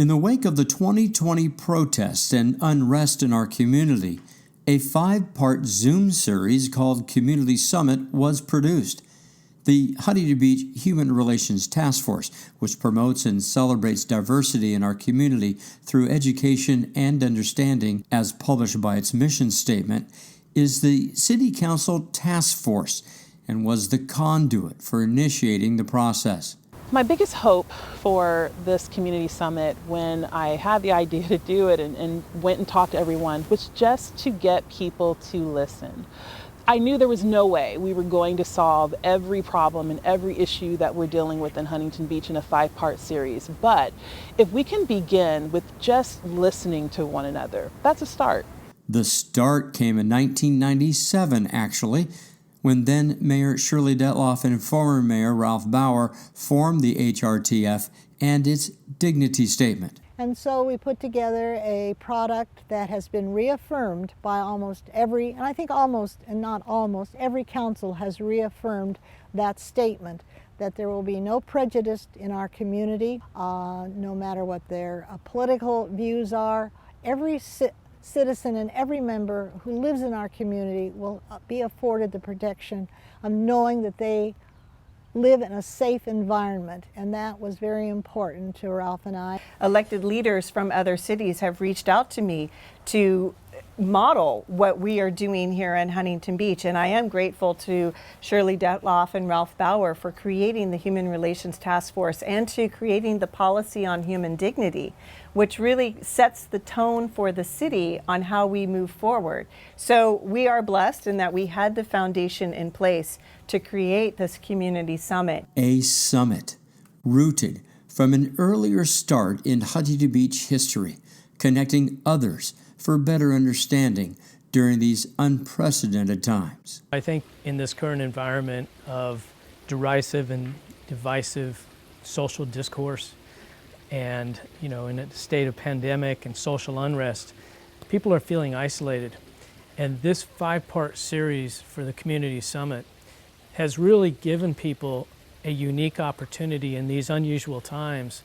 In the wake of the 2020 protests and unrest in our community, a 5-part Zoom series called Community Summit was produced. The Huntington Beach Human Relations Task Force, which promotes and celebrates diversity in our community through education and understanding, as published by its mission statement, is the City Council Task Force and was the conduit for initiating the process. My biggest hope for this community summit when I had the idea to do it and went and talked to everyone was just to get people to listen. I knew there was no way we were going to solve every problem and every issue that we're dealing with in Huntington Beach in a 5-part series, but if we can begin with just listening to one another, that's a start. The start came in 1997, actually, when then Mayor Shirley Detloff and former Mayor Ralph Bauer formed the HRTF and its dignity statement. And so we put together a product that has been reaffirmed by almost every, and I think almost, and not almost, every council has reaffirmed that statement, that there will be no prejudice in our community, no matter what their political views are. Every citizen and every member who lives in our community will be afforded the protection of knowing that they live in a safe environment, and that was very important to Ralph and I. Elected leaders from other cities have reached out to me to model what we are doing here in Huntington Beach, and I am grateful to Shirley Detloff and Ralph Bauer for creating the Human Relations Task Force and to creating the policy on human dignity, which really sets the tone for the city on how we move forward. So we are blessed in that we had the foundation in place to create this community summit. A summit rooted from an earlier start in Huntington Beach history, connecting others for better understanding during these unprecedented times. I think in this current environment of derisive and divisive social discourse and, in a state of pandemic and social unrest, people are feeling isolated. And this 5-part series for the Community Summit has really given people a unique opportunity in these unusual times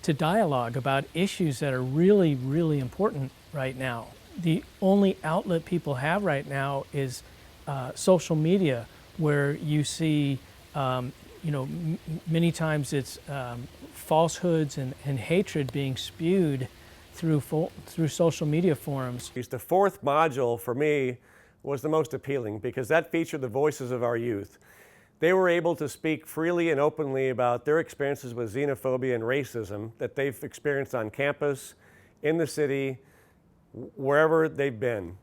to dialogue about issues that are really, really important right now. The only outlet people have right now is social media, where you see, many times it's falsehoods and hatred being spewed through social media forums. The 4th module for me was the most appealing because that featured the voices of our youth. They were able to speak freely and openly about their experiences with xenophobia and racism that they've experienced on campus, in the city, wherever they've been.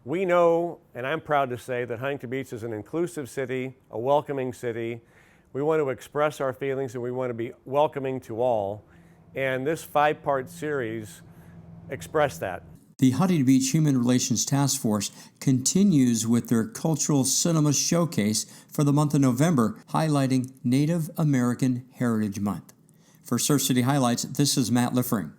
We know, and I'm proud to say, that Huntington Beach is an inclusive city, a welcoming city. We want to express our feelings and we want to be welcoming to all. And this 5-part series expressed that. The Huntington Beach Human Relations Task Force continues with their Cultural Cinema Showcase for the month of November, highlighting Native American Heritage Month. For Surf City Highlights, this is Matt Liffering.